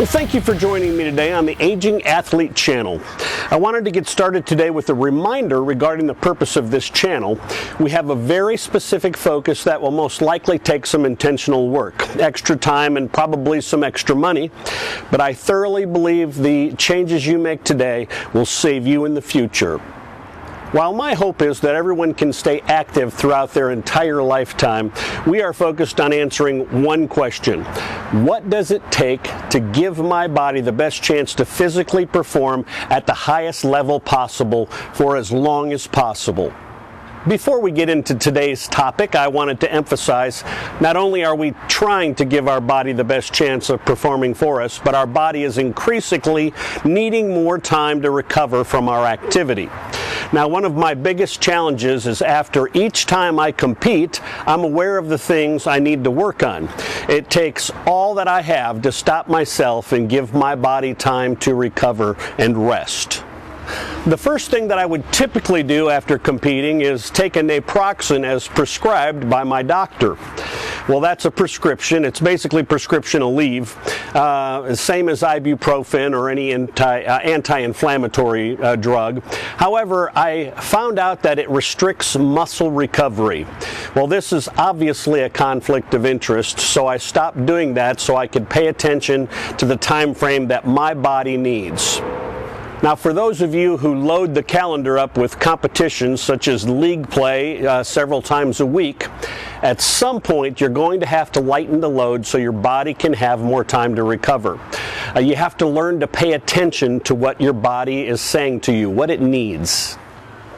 Well, thank you for joining me today on the Aging Athlete channel. I wanted to get started today with a reminder regarding the purpose of this channel. We have a very specific focus that will most likely take some intentional work, extra time, and probably some extra money, but I thoroughly believe the changes you make today will save you in the future. While my hope is that everyone can stay active throughout their entire lifetime, we are focused on answering one question. What does it take to give my body the best chance to physically perform at the highest level possible for as long as possible? Before we get into today's topic, I wanted to emphasize not only are we trying to give our body the best chance of performing for us, but our body is increasingly needing more time to recover from our activity. Now, one of my biggest challenges is after each time I compete, I'm aware of the things I need to work on. It takes all that I have to stop myself and give my body time to recover and rest. The first thing that I would typically do after competing is take a naproxen as prescribed by my doctor. Well, that's a prescription. It's basically prescription Aleve, same as ibuprofen or any anti-inflammatory drug. However, I found out that it restricts muscle recovery. Well, this is obviously a conflict of interest, so I stopped doing that so I could pay attention to the time frame that my body needs. Now, for those of you who load the calendar up with competitions such as league play several times a week, at some point you're going to have to lighten the load so your body can have more time to recover. You have to learn to pay attention to what your body is saying to you, what it needs.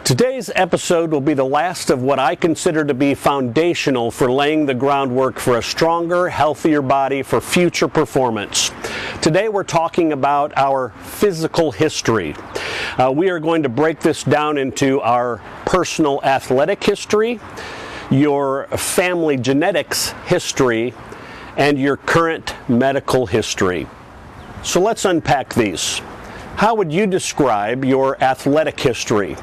Today's episode will be the last of what I consider to be foundational for laying the groundwork for a stronger, healthier body for future performance. Today we're talking about our physical history. We are going to break this down into our personal athletic history, your family genetics history, and your current medical history. So let's unpack these. How would you describe your athletic history?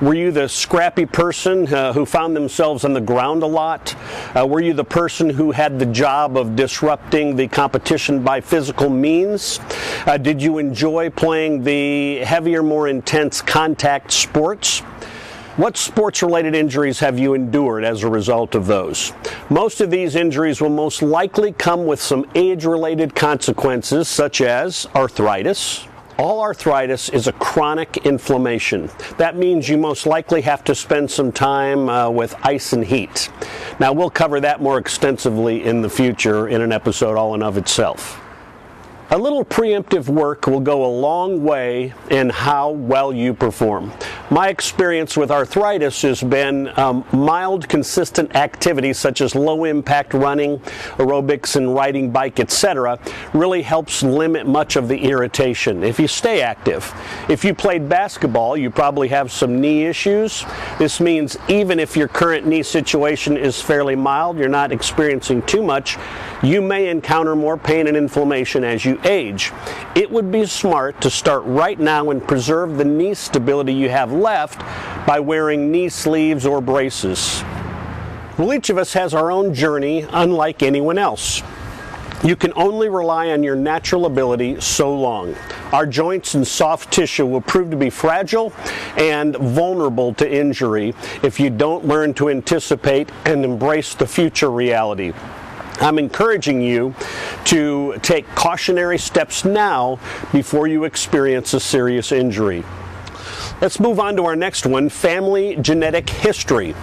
Were you the scrappy person who found themselves on the ground a lot? Were you the person who had the job of disrupting the competition by physical means? Did you enjoy playing the heavier, more intense contact sports? What sports-related injuries have you endured as a result of those? Most of these injuries will most likely come with some age-related consequences, such as arthritis. All arthritis is a chronic inflammation. That means you most likely have to spend some time with ice and heat. Now, we'll cover that more extensively in the future in an episode all in of itself. A little preemptive work will go a long way in how well you perform. My experience with arthritis has been mild, consistent activity such as low-impact running, aerobics, and riding bike, etc. really helps limit much of the irritation if you stay active. If you played basketball, you probably have some knee issues. This means even if your current knee situation is fairly mild, you're not experiencing too much, you may encounter more pain and inflammation as you age. It would be smart to start right now and preserve the knee stability you have left by wearing knee sleeves or braces. Well, each of us has our own journey, unlike anyone else. You can only rely on your natural ability so long. Our joints and soft tissue will prove to be fragile and vulnerable to injury if you don't learn to anticipate and embrace the future reality. I'm encouraging you to take cautionary steps now before you experience a serious injury. Let's move on to our next one, family genetic history.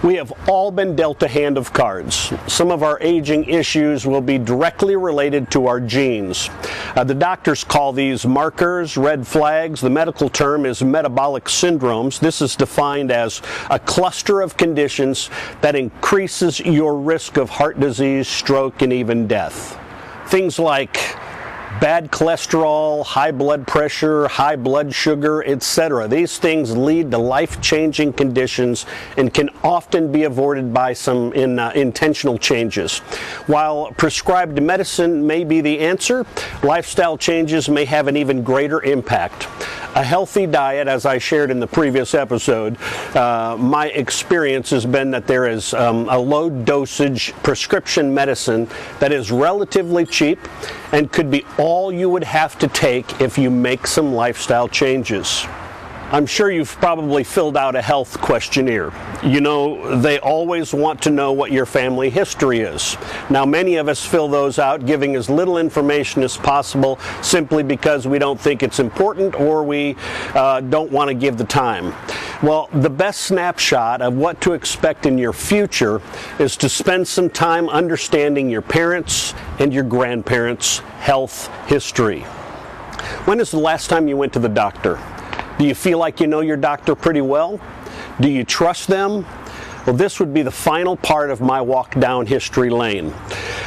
We have all been dealt a hand of cards. Some of our aging issues will be directly related to our genes. The doctors call these markers, red flags. The medical term is metabolic syndromes. This is defined as a cluster of conditions that increases your risk of heart disease, stroke, and even death. Things like bad cholesterol, high blood pressure, high blood sugar, etc. These things lead to life-changing conditions and can often be avoided by some intentional changes. While prescribed medicine may be the answer, lifestyle changes may have an even greater impact. A healthy diet, as I shared in the previous episode, my experience has been that there is a low dosage prescription medicine that is relatively cheap and could be all you would have to take if you make some lifestyle changes. I'm sure you've probably filled out a health questionnaire. You know, they always want to know what your family history is. Now, many of us fill those out giving as little information as possible simply because we don't think it's important or we don't want to give the time. Well, the best snapshot of what to expect in your future is to spend some time understanding your parents' and your grandparents' health history. When is the last time you went to the doctor? Do you feel like you know your doctor pretty well? Do you trust them? Well, this would be the final part of my walk down history lane.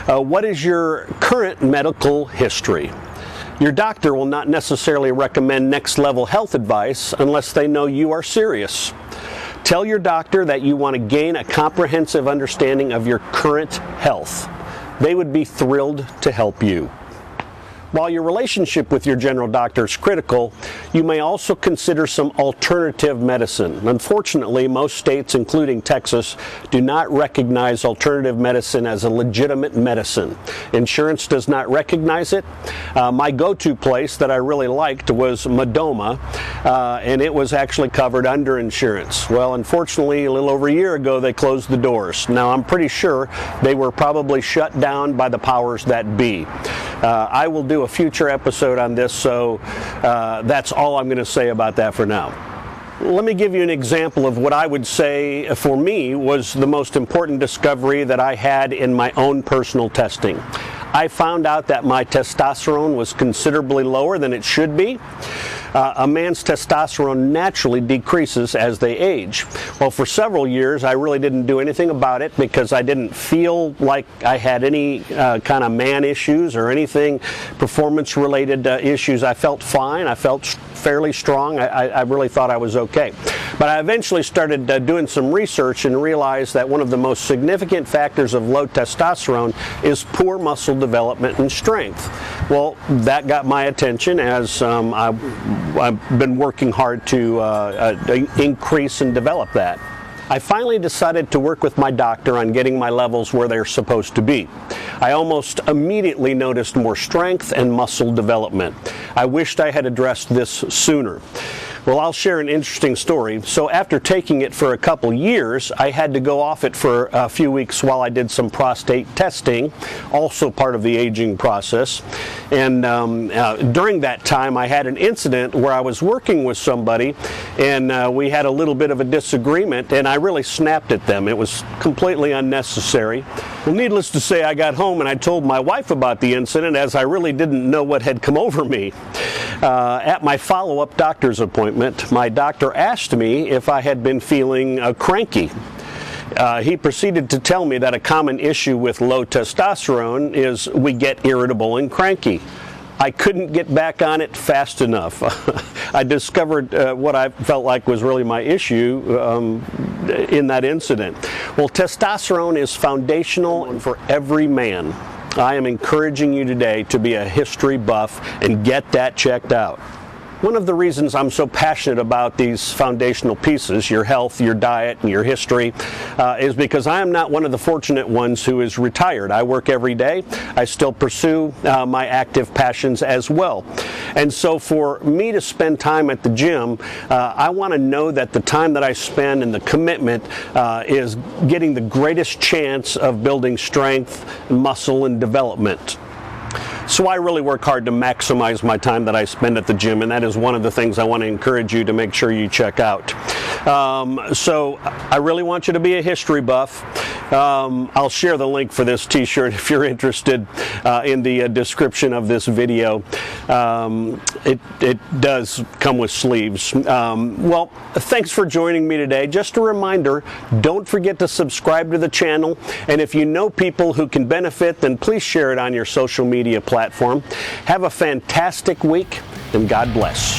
What is your current medical history? Your doctor will not necessarily recommend next level health advice unless they know you are serious. Tell your doctor that you want to gain a comprehensive understanding of your current health. They would be thrilled to help you. While your relationship with your general doctor is critical, you may also consider some alternative medicine. Unfortunately, most states, including Texas, do not recognize alternative medicine as a legitimate medicine. Insurance does not recognize it. My go-to place that I really liked was Madoma, and it was actually covered under insurance. Well, unfortunately, a little over a year ago, they closed the doors. Now, I'm pretty sure they were probably shut down by the powers that be. I will do a future episode on this, so that's all I'm going to say about that for now. Let me give you an example of what I would say for me was the most important discovery that I had in my own personal testing. I found out that my testosterone was considerably lower than it should be. A man's testosterone naturally decreases as they age. Well, for several years, I really didn't do anything about it because I didn't feel like I had any kind of man issues or anything performance-related issues. I felt fine. I felt fairly strong. I really thought I was okay. But I eventually started doing some research and realized that one of the most significant factors of low testosterone is poor muscle development and strength. Well, that got my attention as I've been working hard to increase and develop that. I finally decided to work with my doctor on getting my levels where they're supposed to be. I almost immediately noticed more strength and muscle development. I wished I had addressed this sooner. Well, I'll share an interesting story. So after taking it for a couple years, I had to go off it for a few weeks while I did some prostate testing, also part of the aging process. And during that time, I had an incident where I was working with somebody, and we had a little bit of a disagreement, and I really snapped at them. It was completely unnecessary. Well, needless to say, I got home and I told my wife about the incident, as I really didn't know what had come over me. At my follow-up doctor's appointment, my doctor asked me if I had been feeling cranky. He proceeded to tell me that a common issue with low testosterone is we get irritable and cranky. I couldn't get back on it fast enough. I discovered what I felt like was really my issue in that incident. Well, testosterone is foundational for every man. I am encouraging you today to be a history buff and get that checked out. One of the reasons I'm so passionate about these foundational pieces, your health, your diet, and your history, is because I am not one of the fortunate ones who is retired. I work every day. I still pursue my active passions as well. And so for me to spend time at the gym, I want to know that the time that I spend and the commitment is getting the greatest chance of building strength, muscle, and development. So I really work hard to maximize my time that I spend at the gym, and that is one of the things I want to encourage you to make sure you check out. So I really want you to be a history buff. I'll share the link for this t-shirt if you're interested in the description of this video. It does come with sleeves. Well, thanks for joining me today. Just a reminder, don't forget to subscribe to the channel, and if you know people who can benefit, then please share it on your social media platform. Have a fantastic week, and God bless.